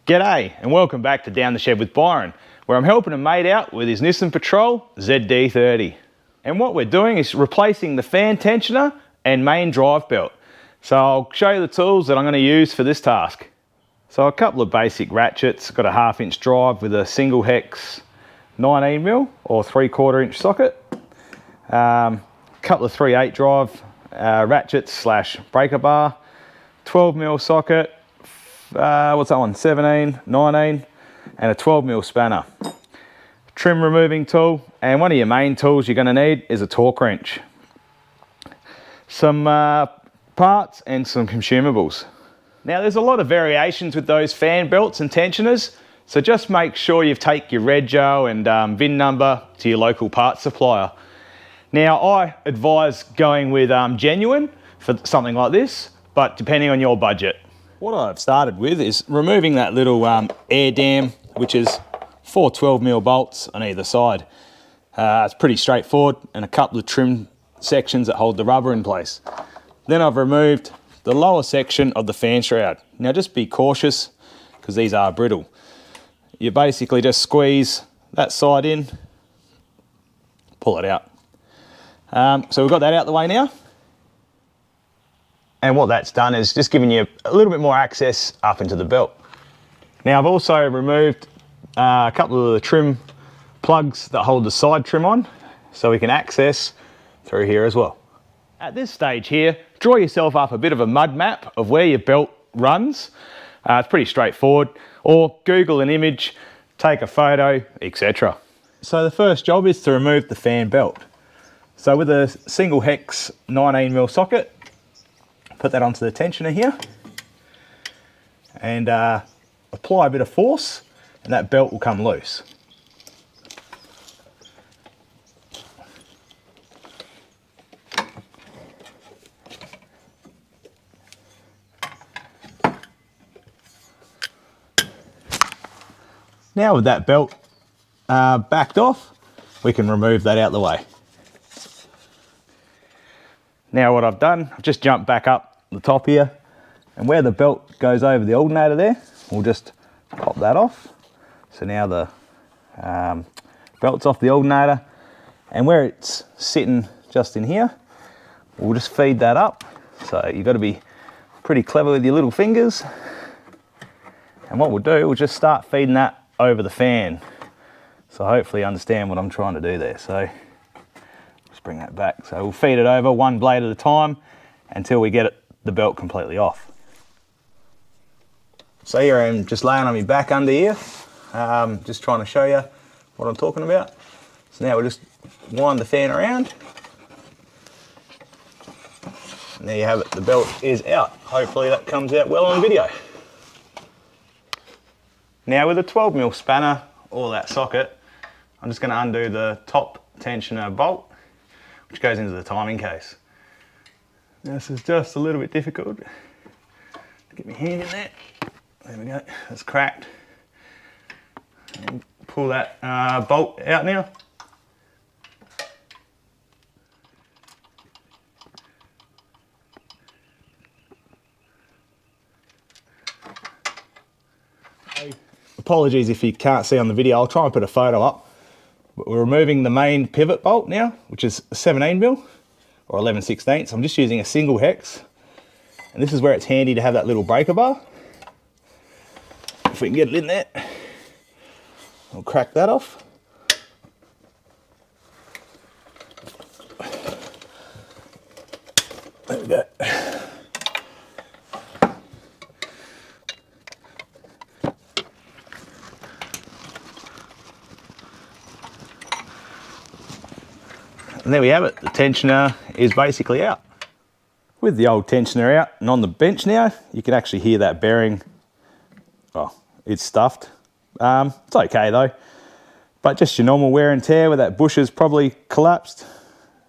G'day and welcome back to Down the Shed with Byron, where I'm helping a mate out with his Nissan Patrol ZD30. And what we're doing is replacing the fan tensioner and main drive belt. So I'll show you the tools that I'm going to use for this task. So a couple of basic ratchets, got a 1/2 inch drive with a single hex 19mm or 3/4 inch socket. Couple of 3/8 drive ratchets slash breaker bar, 12mm socket, what's that one, 17, 19, and a 12mm spanner. Trim removing tool, and one of your main tools you're going to need is a torque wrench. Some parts and some consumables. Now there's a lot of variations with those fan belts and tensioners, so just make sure you take your rego and VIN number to your local parts supplier. Now I advise going with genuine for something like this, but depending on your budget. What I've started with is removing that little air dam, which is 4 12mm bolts on either side. It's pretty straightforward, and a couple of trim sections that hold the rubber in place. Then I've removed the lower section of the fan shroud. Now just be cautious because these are brittle. You basically just squeeze that side in, pull it out. So we've got that out the way now. And what that's done is just giving you a little bit more access up into the belt. Now I've also removed a couple of the trim plugs that hold the side trim on, so we can access through here as well. At this stage here, draw yourself up a bit of a mud map of where your belt runs. It's pretty straightforward, or Google an image, take a photo, etc. So the first job is to remove the fan belt. So with a single hex 19mm socket, put that onto the tensioner here and apply a bit of force, and that belt will come loose. Now with that belt backed off, we can remove that out the way. Now what I've done, I've just jumped back up the top here, and where the belt goes over the alternator there, we'll just pop that off. So now the belt's off the alternator, and where it's sitting just in here, we'll just feed that up. So you've got to be pretty clever with your little fingers. And what we'll do, we'll just start feeding that over the fan. So hopefully you understand what I'm trying to do there. So let's bring that back. So we'll feed it over one blade at a time until we get the belt completely off. So here I am just laying on my back under here, just trying to show you what I'm talking about. So now we'll just wind the fan around. And there you have it, the belt is out. Hopefully that comes out well on video. Now with a 12mm spanner or that socket, I'm just going to undo the top tensioner bolt, which goes into the timing case. Now this is just a little bit difficult. Get my hand in there. There we go, that's cracked. And pull that bolt out now. Apologies if you can't see on the video, I'll try and put a photo up. But we're removing the main pivot bolt now, which is 17mm or 11/16. I'm just using a single hex. And this is where it's handy to have that little breaker bar. If we can get it in there, we'll crack that off. There we go. And there we have it, the tensioner is basically out. With the old tensioner out and on the bench now, you can actually hear that bearing. Oh, it's stuffed. It's okay though, but just your normal wear and tear where that bush has probably collapsed.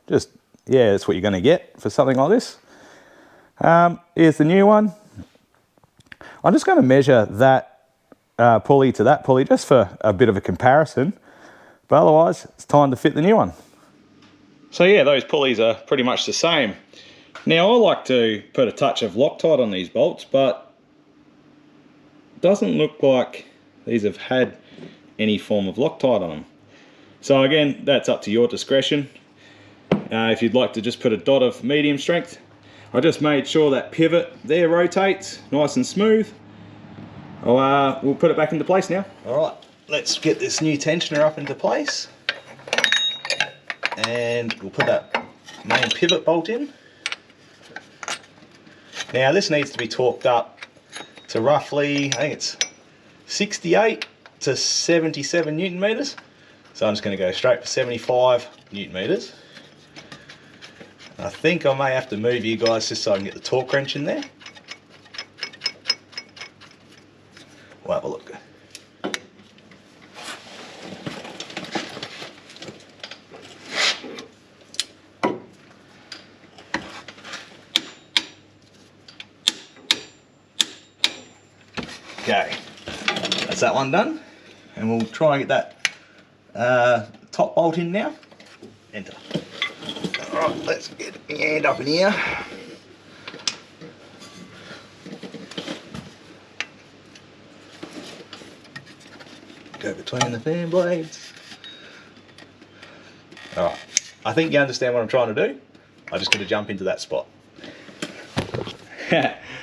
Just, yeah, that's what you're gonna get for something like this. Here's the new one. I'm just gonna measure that pulley to that pulley just for a bit of a comparison, but otherwise it's time to fit the new one. So yeah, those pulleys are pretty much the same. Now I like to put a touch of Loctite on these bolts, but doesn't look like these have had any form of Loctite on them. So again, that's up to your discretion. If you'd like to just put a dot of medium strength. I just made sure that pivot there rotates nice and smooth. We'll put it back into place now. All right, let's get this new tensioner up into place. And we'll put that main pivot bolt in. Now this needs to be torqued up to roughly, I think it's 68 to 77 Newton meters. So I'm just going to go straight for 75 Newton meters. I think I may have to move you guys just so I can get the torque wrench in there. We'll have a look. Okay, that's that one done. And we'll try and get that top bolt in now. Enter. Alright, let's get my hand up in here. Go between the fan blades. Alright, I think you understand what I'm trying to do. I just got to jump into that spot.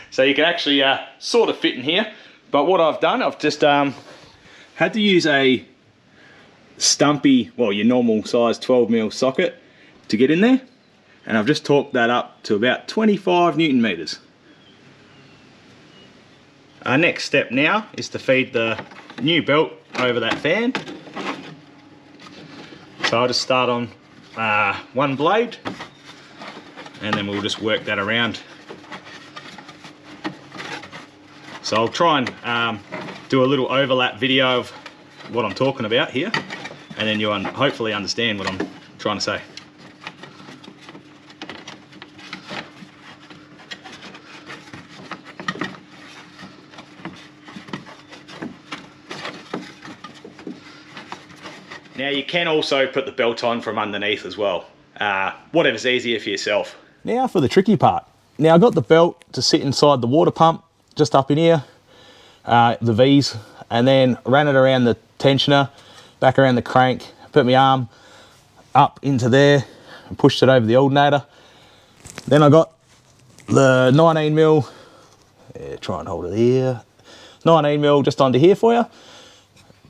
So you can actually sort of fit in here. But what I've done, I've just had to use a stumpy, well, your normal size 12mm socket to get in there, and I've just torqued that up to about 25 Newton meters. Our next step now is to feed the new belt over that fan. So I'll just start on one blade, and then we'll just work that around. So I'll try and do a little overlap video of what I'm talking about here, and then you'll hopefully understand what I'm trying to say. Now you can also put the belt on from underneath as well, whatever's easier for yourself. Now for the tricky part. Now I got the belt to sit inside the water pump, just up in here, the V's, and then ran it around the tensioner, back around the crank, put my arm up into there and pushed it over the alternator. Then I got the 19mm, try and hold it here, 19mm just under here for you,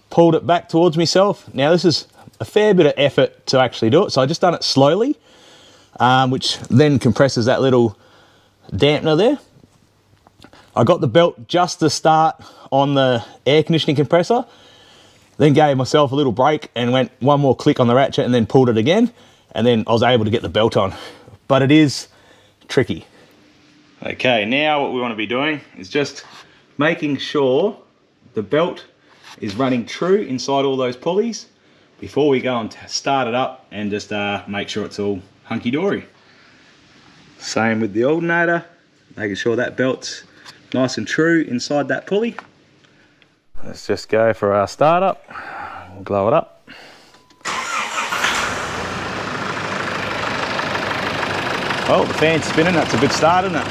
pulled it back towards myself. Now this is a fair bit of effort to actually do it, so I just done it slowly, which then compresses that little dampener there. I got the belt just to start on the air conditioning compressor, then gave myself a little break and went one more click on the ratchet and then pulled it again, and then I was able to get the belt on. But it is tricky. Okay, now what we want to be doing is just making sure the belt is running true inside all those pulleys before we go and start it up, and just make sure it's all hunky-dory. Same with the alternator, making sure that belt's nice and true inside that pulley. Let's just go for our startup. We'll blow it up. Oh, the fan's spinning. That's a good start, isn't it?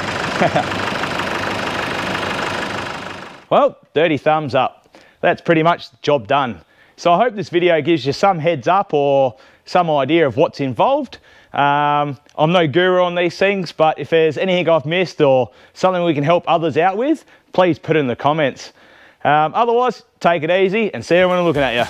Well, dirty thumbs up. That's pretty much the job done. So I hope this video gives you some heads up or some idea of what's involved. I'm no guru on these things, but if there's anything I've missed or something we can help others out with, please put it in the comments. Otherwise, take it easy and see everyone looking at you.